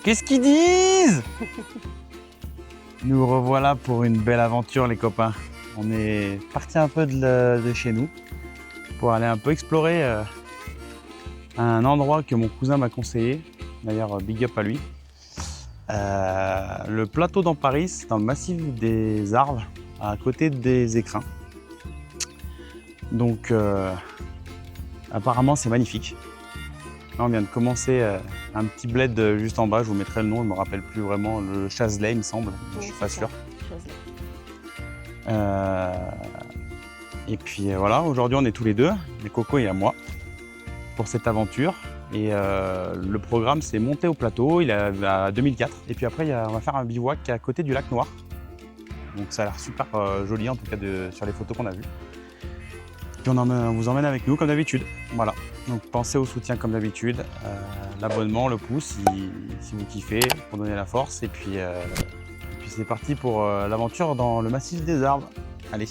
Qu'est-ce qu'ils disent? Nous revoilà pour une belle aventure les copains. On est parti un peu de chez nous pour aller un peu explorer un endroit que mon cousin m'a conseillé. D'ailleurs, big up à lui. Le plateau d'Amparis, c'est dans le massif des Arves, à côté des Écrins. Donc, apparemment, c'est magnifique. Là, on vient de commencer un petit bled juste en bas, je vous mettrai le nom, je ne me rappelle plus vraiment, le Chazelet, il me semble, je suis pas sûr. Et puis voilà, aujourd'hui on est tous les deux, les Coco et à moi, pour cette aventure. Et le programme c'est monter au plateau, il est à 2004. Et puis après on va faire un bivouac à côté du lac Noir. Donc ça a l'air super joli en tout cas sur les photos qu'on a vues. Puis on vous emmène avec nous comme d'habitude. Voilà, donc pensez au soutien comme d'habitude, l'abonnement, le pouce si vous kiffez, pour donner la force. Et puis c'est parti pour l'aventure dans le massif des Arves. Allez.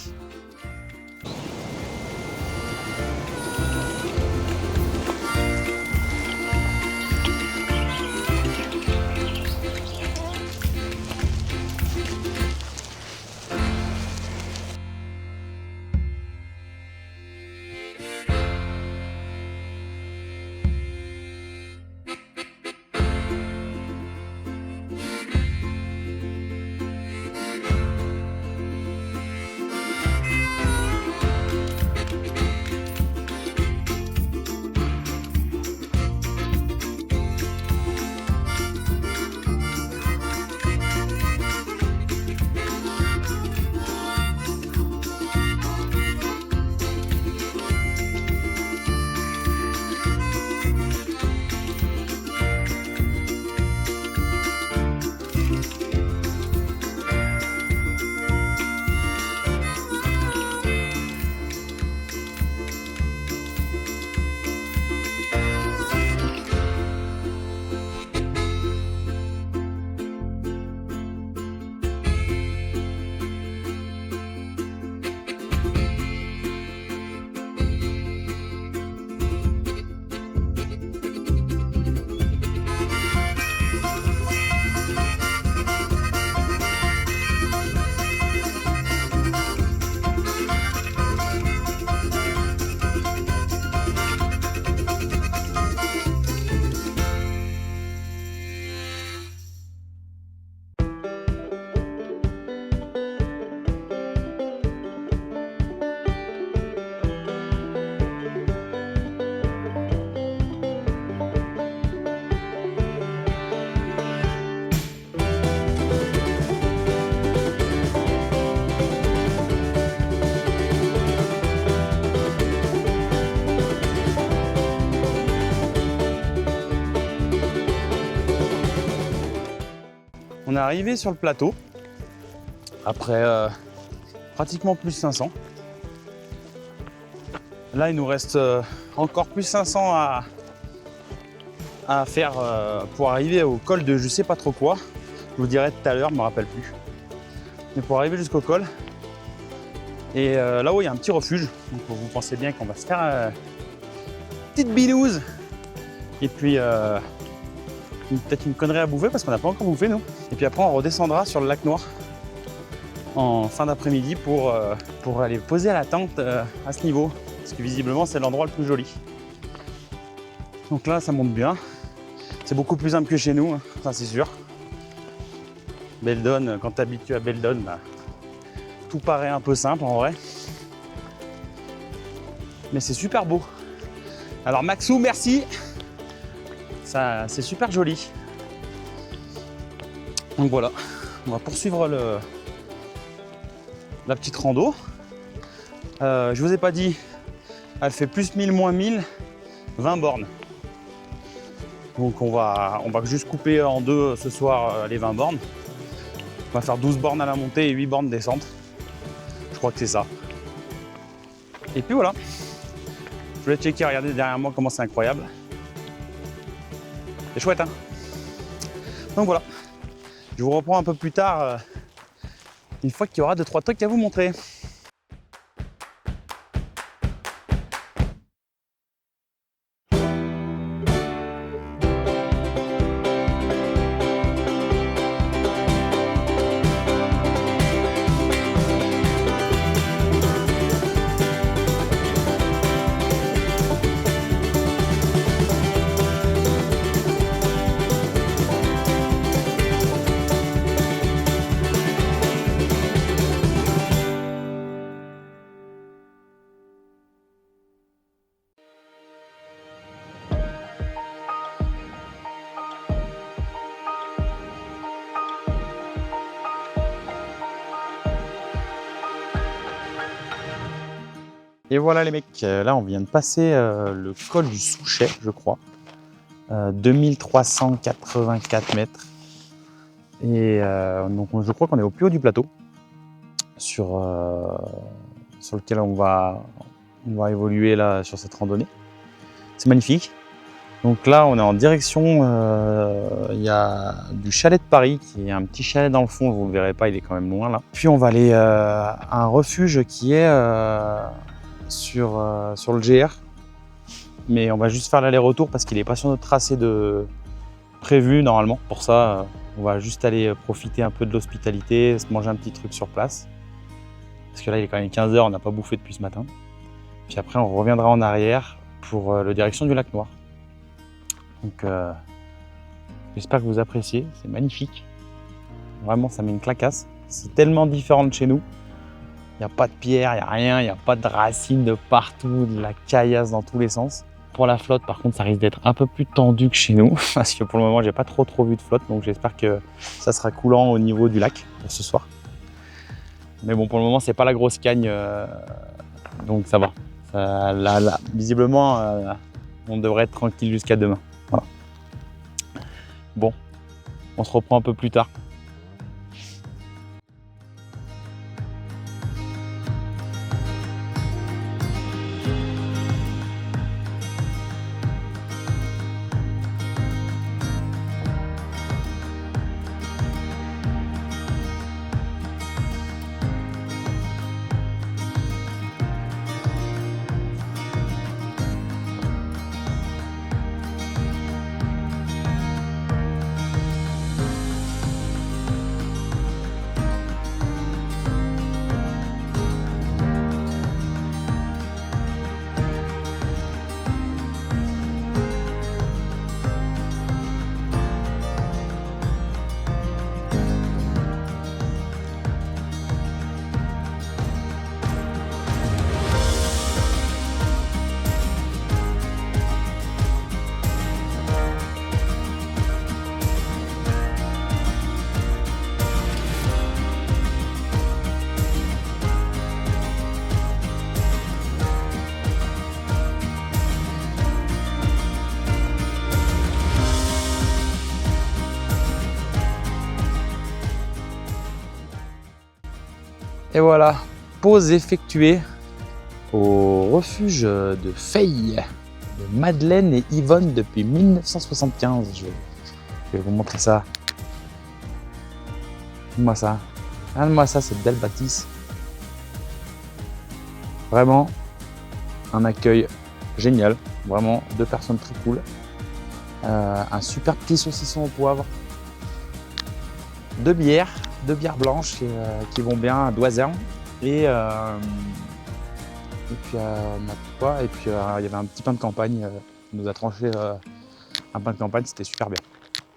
On est arrivé sur le plateau après pratiquement plus 500. Là, il nous reste encore plus 500 à faire pour arriver au col de je sais pas trop quoi. Je vous dirai tout à l'heure, je me rappelle plus. Mais pour arriver jusqu'au col. Et là-haut, il y a un petit refuge. Donc vous pensez bien qu'on va se faire une petite binouse. Et puis peut-être une connerie à bouffer parce qu'on n'a pas encore bouffé nous. Et puis après on redescendra sur le lac Noir en fin d'après-midi pour aller poser la tente à ce niveau. Parce que visiblement c'est l'endroit le plus joli. Donc là ça monte bien. C'est beaucoup plus simple que chez nous, hein, ça c'est sûr. Beldon, quand tu es habitué à Beldon, bah, tout paraît un peu simple en vrai. Mais c'est super beau. Alors Maxou, merci. Ça, c'est super joli. Donc voilà, on va poursuivre la petite rando. Je vous ai pas dit, elle fait plus 1000, moins 1000, 20 bornes. Donc on va juste couper en deux ce soir les 20 bornes. On va faire 12 bornes à la montée et 8 bornes descente. Je crois que c'est ça. Et puis voilà. Je voulais checker, regardez derrière moi comment c'est incroyable. C'est chouette, hein. Donc voilà. Je vous reprends un peu plus tard, une fois qu'il y aura 2-3 trucs à vous montrer. Et voilà les mecs, là on vient de passer le col du Souchet, je crois. 2384 mètres. Et donc je crois qu'on est au plus haut du plateau, sur lequel on va évoluer là sur cette randonnée. C'est magnifique. Donc là on est en direction, il y a du chalet de Paris, qui est un petit chalet dans le fond, vous ne le verrez pas, il est quand même loin là. Puis on va aller à un refuge qui est sur le GR. Mais on va juste faire l'aller-retour parce qu'il n'est pas sur notre tracé prévu normalement. Pour ça, on va juste aller profiter un peu de l'hospitalité, se manger un petit truc sur place. Parce que là, il est quand même 15 h, on n'a pas bouffé depuis ce matin. Puis après, on reviendra en arrière pour la direction du lac Noir. Donc, j'espère que vous appréciez, c'est magnifique. Vraiment, ça met une claquasse. C'est tellement différent de chez nous. Il n'y a pas de pierre, il n'y a rien, il n'y a pas de racines de partout, de la caillasse dans tous les sens. Pour la flotte, par contre, ça risque d'être un peu plus tendu que chez nous, parce que pour le moment, j'ai pas trop vu de flotte, donc j'espère que ça sera coulant au niveau du lac pour ce soir. Mais bon, pour le moment, c'est pas la grosse cagne, donc ça va. Là, visiblement, on devrait être tranquille jusqu'à demain. Voilà. Bon, on se reprend un peu plus tard. Et voilà, pause effectuée au refuge de Feille, de Madeleine et Yvonne depuis 1975. Je vais vous montrer ça. Regarde-moi ça. Regarde-moi ça, cette belle bâtisse. Vraiment, un accueil génial. Vraiment, 2 personnes très cool. Un super petit saucisson au poivre. 2 bières blanches qui vont bien à Doisin. Et puis il y avait un petit pain de campagne. On nous a tranché un pain de campagne, c'était super bien.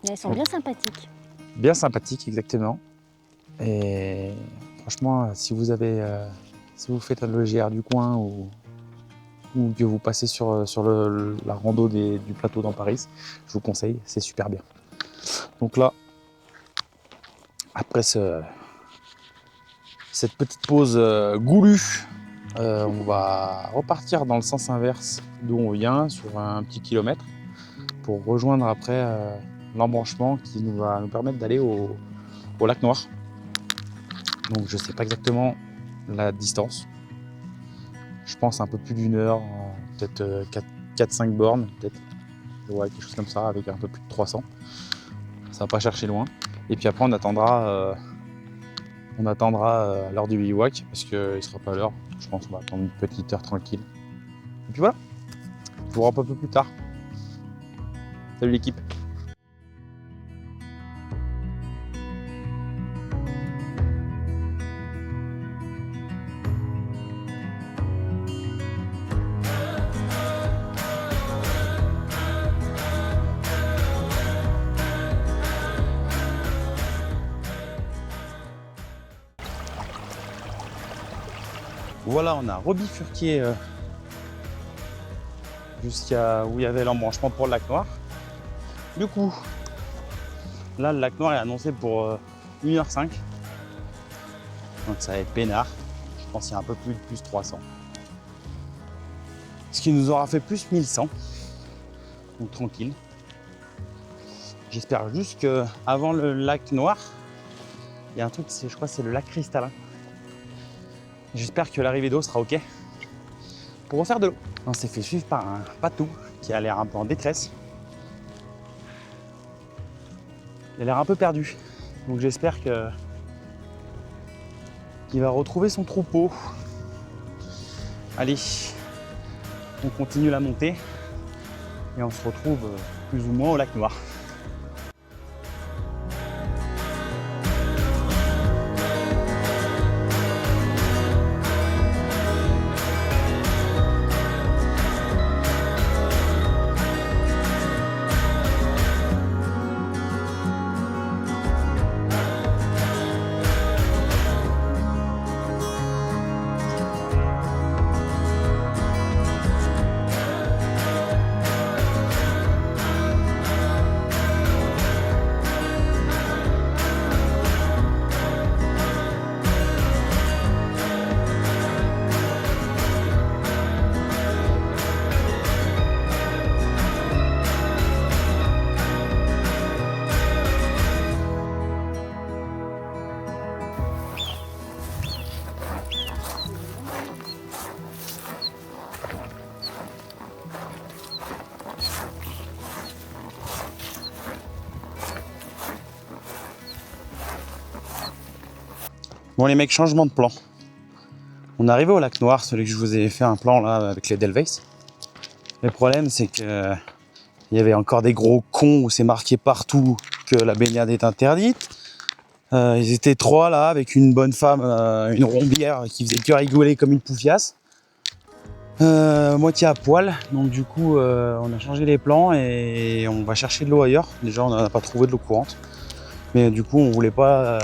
Elles sont bien sympathiques. Bien sympathiques, exactement. Et franchement, si vous faites le GR du coin ou que vous passez sur la rando du plateau dans Paris, je vous conseille, c'est super bien. Donc là, après cette petite pause goulue, on va repartir dans le sens inverse d'où on vient sur un petit kilomètre pour rejoindre après l'embranchement qui va nous permettre d'aller au lac Noir. Donc je ne sais pas exactement la distance. Je pense un peu plus d'1 heure, peut-être 4-5 bornes, peut-être. Ouais, quelque chose comme ça, avec un peu plus de 300. Ça va pas chercher loin. Et puis après on attendra l'heure du bivouac parce qu'il ne sera pas l'heure. Je pense qu'on va attendre une petite heure tranquille. Et puis voilà, je vous reprends un peu plus tard. Salut l'équipe. Voilà, on a rebifurqué jusqu'à où il y avait l'embranchement pour le lac Noir. Du coup, là, le lac Noir est annoncé pour 1h05. Donc ça va être peinard. Je pense qu'il y a un peu plus de plus 300. Ce qui nous aura fait plus 1100. Donc tranquille. J'espère juste qu'avant le lac Noir, il y a un truc, je crois que c'est le lac cristallin. J'espère que l'arrivée d'eau sera ok pour refaire de l'eau. On s'est fait suivre par un patou qui a l'air un peu en détresse. Il a l'air un peu perdu. Donc j'espère qu'il va retrouver son troupeau. Allez, on continue la montée et on se retrouve plus ou moins au lac Noir. Bon les mecs, changement de plan. On est arrivé au lac Noir, celui que je vous ai fait un plan là avec les Delveiss. Le problème c'est que il y avait encore des gros cons où c'est marqué partout que la baignade est interdite. Ils étaient 3 là avec une bonne femme, une rombière qui faisait que rigoler comme une poufiasse. Moitié à poil, donc du coup on a changé les plans et on va chercher de l'eau ailleurs. Déjà on n'a pas trouvé de l'eau courante, mais du coup on voulait pas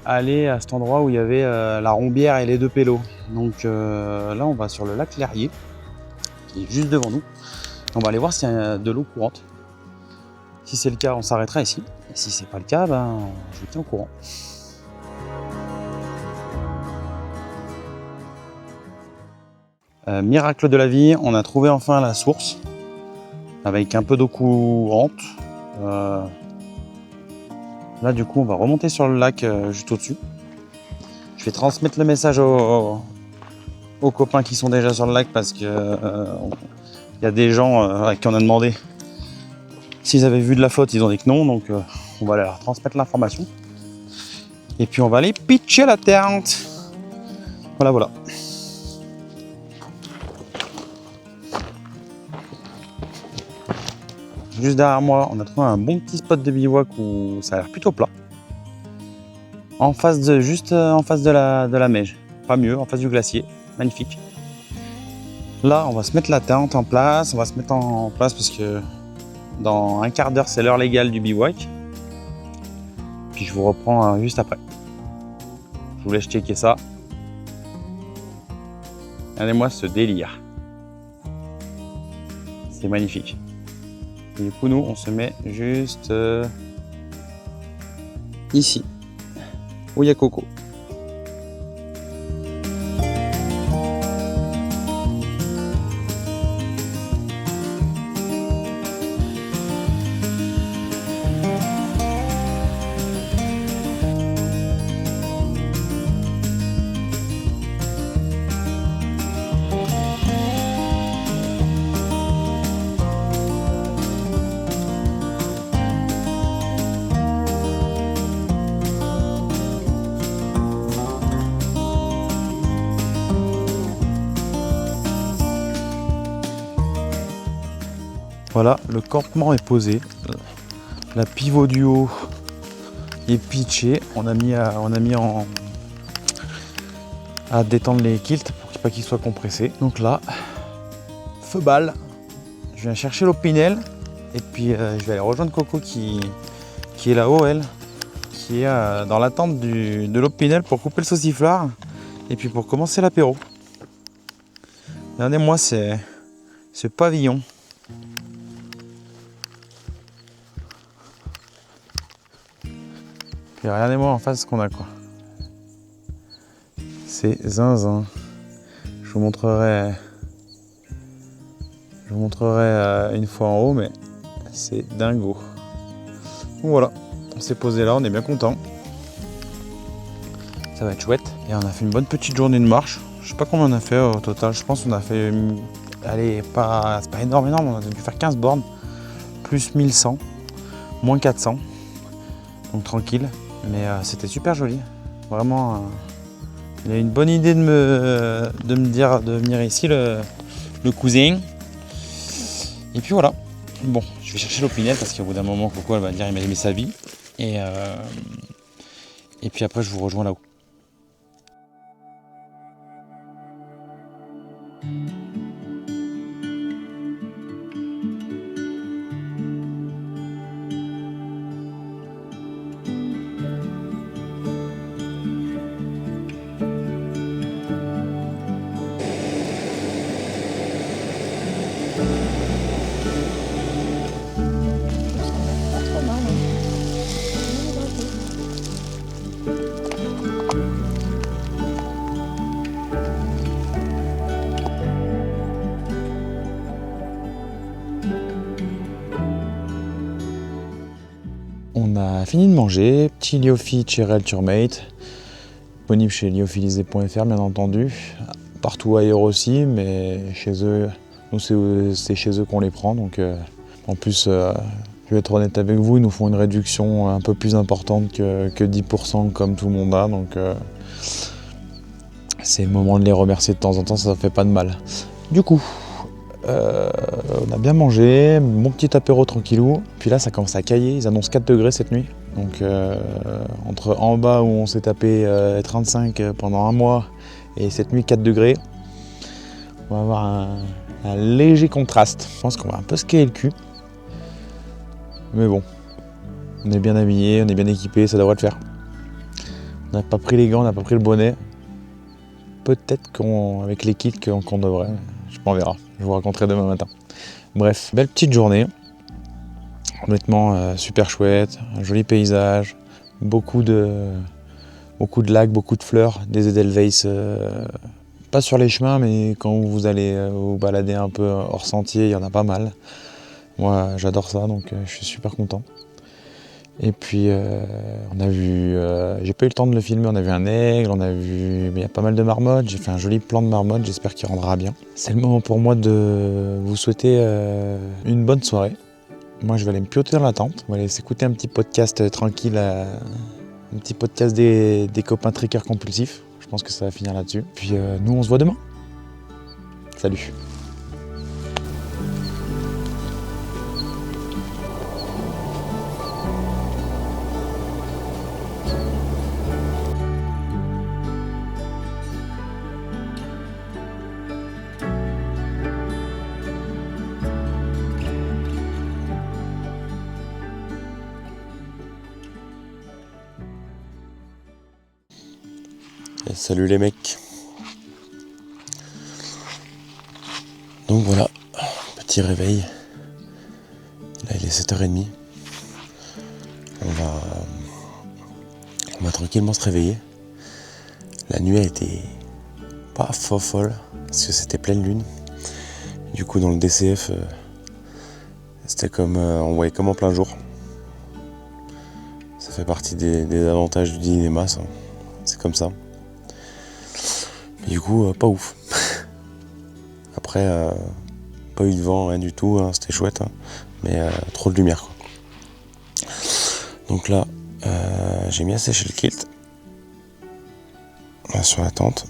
aller à cet endroit où il y avait la rombière et les 2 pélos. Donc là on va sur le lac Lérier qui est juste devant nous. On va aller voir s'il y a de l'eau courante. Si c'est le cas, on s'arrêtera ici. Et si c'est pas le cas, ben je vous tiens au courant. Miracle de la vie, on a trouvé enfin la source avec un peu d'eau courante. Là du coup on va remonter sur le lac juste au-dessus. Je vais transmettre le message aux copains qui sont déjà sur le lac parce que y a des gens à qui on a demandé s'ils avaient vu de la flotte, ils ont dit que non, donc on va leur transmettre l'information. Et puis on va aller pitcher la tente. Voilà. Juste derrière moi, on a trouvé un bon petit spot de bivouac où ça a l'air plutôt plat. Juste en face de la Meije. Pas mieux, en face du glacier. Magnifique. Là, on va se mettre la tente en place. On va se mettre en place parce que dans un quart d'heure, c'est l'heure légale du bivouac. Puis je vous reprends juste après. Je vous laisse checker ça. Regardez-moi ce délire. C'est magnifique. Et du coup, nous, on se met juste ici, où il y a Coco. Voilà, le campement est posé. La pivot du haut est pitchée. On a mis à détendre les kilts pour pas qu'ils soient compressés. Donc là, feu balle. Je viens chercher l'opinel et puis je vais aller rejoindre Coco qui est là-haut, elle, qui est dans l'attente de l'opinel pour couper le sauciflard et puis pour commencer l'apéro. Regardez-moi ce pavillon. Et regardez-moi en face ce qu'on a quoi. C'est zinzin. vous montrerai une fois en haut, mais c'est dingo. Donc voilà, on s'est posé là, on est bien content. Ça va être chouette. Et on a fait une bonne petite journée de marche. Je sais pas combien on a fait au total. Je pense qu'on a fait, allez, c'est pas énorme, on a dû faire 15 bornes, plus 1100, moins 400. Donc tranquille, mais c'était super joli. Vraiment, il a une bonne idée de me dire de venir ici, le cousin. Et puis voilà. Bon, je vais chercher l'Opinel parce qu'au bout d'un moment, Coco, elle va dire il m'a aimé sa vie. Et puis après, je vous rejoins là-haut. Pas trop mal, hein. On a fini de manger, petit Liofy chez Real Turmate, disponible chez liofilizé.fr bien entendu, partout ailleurs aussi, mais chez eux, nous c'est chez eux qu'on les prend, donc en plus, je vais être honnête avec vous, ils nous font une réduction un peu plus importante que 10% comme tout le monde a, donc c'est le moment de les remercier de temps en temps, ça fait pas de mal. Du coup, on a bien mangé, mon petit apéro tranquillou, puis là ça commence à cailler, ils annoncent 4 degrés cette nuit, donc entre en bas où on s'est tapé 35 pendant un mois et cette nuit 4 degrés, on va avoir un léger contraste. Je pense qu'on va un peu skier le cul, mais bon, on est bien habillé, on est bien équipé, ça devrait le faire. On n'a pas pris les gants, on n'a pas pris le bonnet, peut-être qu'avec les kits qu'on devrait, on verra. Je vous raconterai demain matin. Bref, belle petite journée. Honnêtement, super chouette, un joli paysage, beaucoup de lacs, beaucoup de fleurs, des Edelweiss, pas sur les chemins, mais quand vous allez vous balader un peu hors sentier, il y en a pas mal. Moi, j'adore ça, donc je suis super content. Et puis, on a vu, j'ai pas eu le temps de le filmer, on a vu un aigle, on a vu, mais il y a pas mal de marmottes, j'ai fait un joli plan de marmotte, j'espère qu'il rendra bien. C'est le moment pour moi de vous souhaiter une bonne soirée. Moi, je vais aller me pioter dans la tente, on va aller s'écouter un petit podcast tranquille, un petit podcast des copains trekkers compulsifs. Je pense que ça va finir là-dessus. Puis nous, on se voit demain. Salut. Et salut les mecs. Donc voilà, petit réveil. Là il est 7h30. On va tranquillement se réveiller. La nuit a été pas folle parce que c'était pleine lune. Du coup dans le DCF c'était comme on voyait comme en plein jour. Ça fait partie des avantages du cinéma, ça. C'est comme ça. Et du coup, pas ouf. Après, pas eu de vent, rien du tout, hein, c'était chouette, hein, mais trop de lumière, quoi. Donc là, j'ai mis à sécher le kilt sur la tente.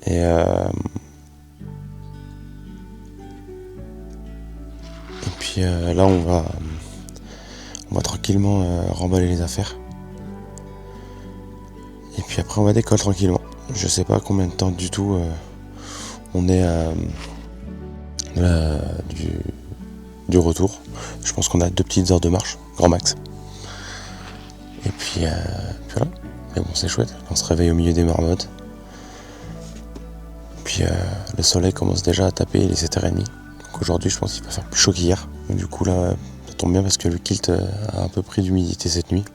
Et puis là, on va tranquillement remballer les affaires. Et puis après on va décoller tranquillement. Je sais pas combien de temps du tout on est du retour. Je pense qu'on a 2 petites heures de marche, grand max. Et puis voilà. Mais bon, c'est chouette. On se réveille au milieu des marmottes. Puis le soleil commence déjà à taper, il est 7h30. Donc aujourd'hui je pense qu'il va faire plus chaud qu'hier. Donc du coup là, ça tombe bien parce que le kilt a un peu pris d'humidité cette nuit.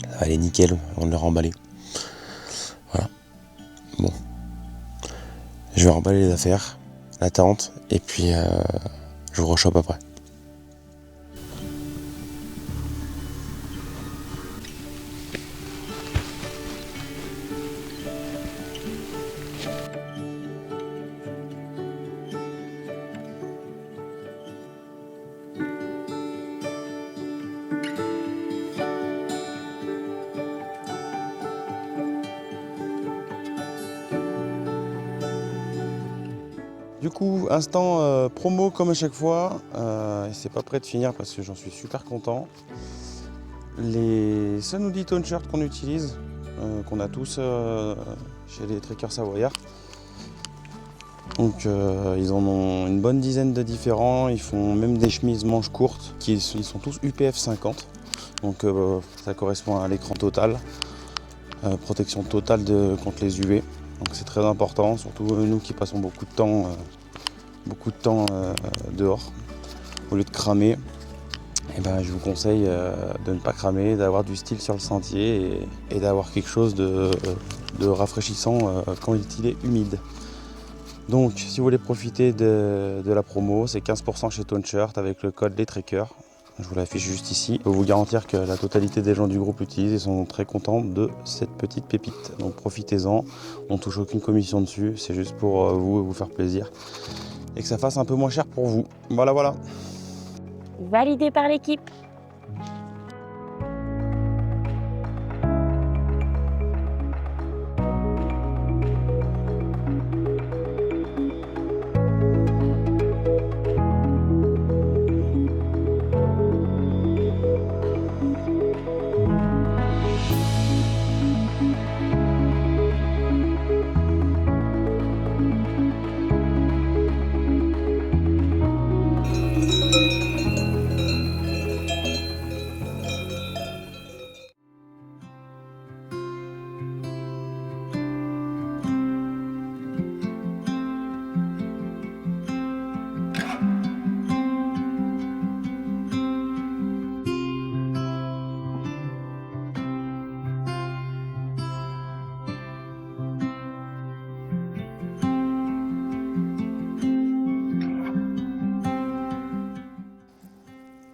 Ça va aller nickel, on va le remballer. Voilà. Bon, Je vais remballer les affaires, la tente, et puis je vous rechoppe après. Du coup, instant promo comme à chaque fois, et c'est pas prêt de finir parce que j'en suis super content. Les Sun Hoodie Tone Shirt qu'on utilise, qu'on a tous chez les trekkers savoyards. Donc ils en ont une bonne dizaine de différents, ils font même des chemises manches courtes, ils sont tous UPF 50. Donc ça correspond à l'écran total, protection totale contre les UV. Donc c'est très important, surtout nous qui passons beaucoup de temps dehors. Au lieu de cramer, eh ben, je vous conseille de ne pas cramer, d'avoir du style sur le sentier et d'avoir quelque chose de rafraîchissant quand il est humide. Donc si vous voulez profiter de la promo, c'est 15% chez Tone Shirt avec le code Les Trekkers. Je vous l'affiche juste ici. Je peux vous garantir que la totalité des gens du groupe l'utilisent et sont très contents de cette petite pépite. Donc profitez-en, on ne touche aucune commission dessus, c'est juste pour vous faire plaisir. Et que ça fasse un peu moins cher pour vous. Voilà. Validé par l'équipe.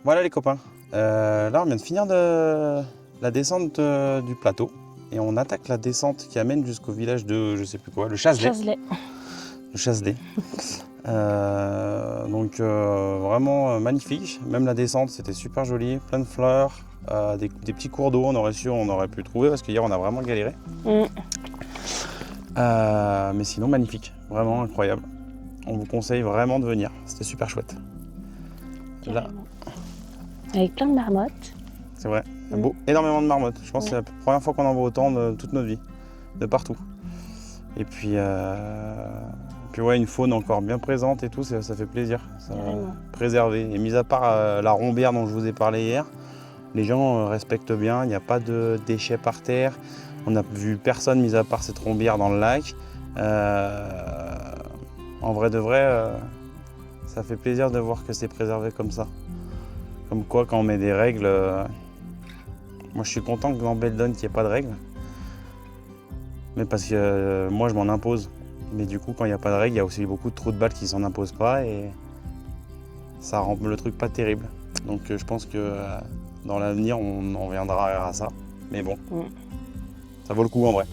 Voilà les copains, là on vient de finir la descente du plateau et on attaque la descente qui amène jusqu'au village de je sais plus quoi, le Chazelet. Le Chazelet. Donc vraiment magnifique, même la descente c'était super joli, plein de fleurs, des petits cours d'eau, on aurait pu trouver parce qu'hier on a vraiment galéré. Mais sinon magnifique, vraiment incroyable. On vous conseille vraiment de venir, c'était super chouette. Là, avec plein de marmottes. c'est vrai, énormément de marmottes. Je pense que c'est la première fois qu'on en voit autant de toute notre vie, de partout. Et puis ouais, une faune encore bien présente et tout, ça fait plaisir, préserver. Et mis à part la rombière dont je vous ai parlé hier, les gens respectent bien, il n'y a pas de déchets par terre. On n'a vu personne mis à part cette rombière dans le lac. En vrai de vrai, ça fait plaisir de voir que c'est préservé comme ça. Comme quoi, quand on met des règles, moi je suis content que dans Beldon qu'il n'y ait pas de règles. Mais parce que moi je m'en impose. Mais du coup, quand il n'y a pas de règles, il y a aussi beaucoup de trous de balles qui s'en imposent pas et ça rend le truc pas terrible. Donc je pense que dans l'avenir, on en reviendra à ça. Mais bon, ça vaut le coup en vrai.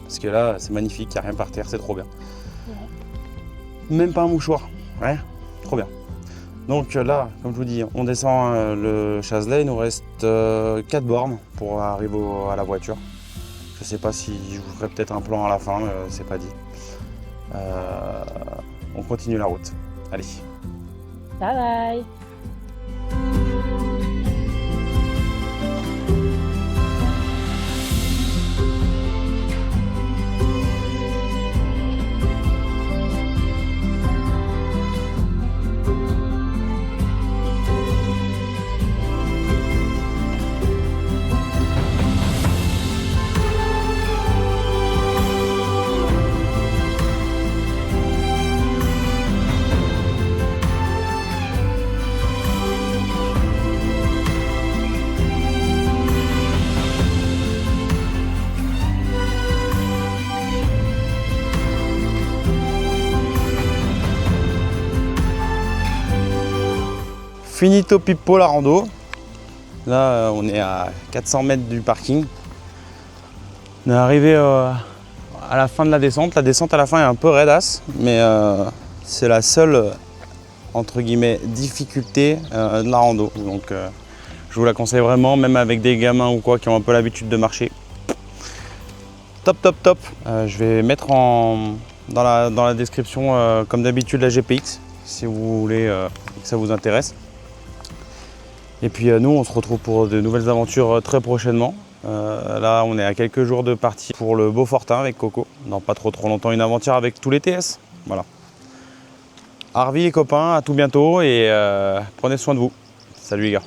Parce que là, c'est magnifique, il n'y a rien par terre, c'est trop bien. Même pas un mouchoir, ouais, trop bien. Donc là, comme je vous dis, on descend le Chazelet, il nous reste 4 bornes pour arriver à la voiture. Je sais pas si je vous ferai peut-être un plan à la fin, c'est pas dit. On continue la route. Allez. Bye bye. finito Pippo la rando. Là, on est à 400 mètres du parking. On est arrivé à la fin de la descente. La descente à la fin est un peu raidasse, mais c'est la seule, entre guillemets, difficulté de la rando. Donc, je vous la conseille vraiment, même avec des gamins ou quoi qui ont un peu l'habitude de marcher. Top, top, top. Je vais mettre dans la description, comme d'habitude, la GPX, si vous voulez que ça vous intéresse. Et puis nous, on se retrouve pour de nouvelles aventures très prochainement. Là, on est à quelques jours de partie pour le Beaufortin avec Coco. Dans pas trop longtemps, une aventure avec tous les TS. Voilà. Harvey les copains, à tout bientôt et prenez soin de vous. Salut les gars.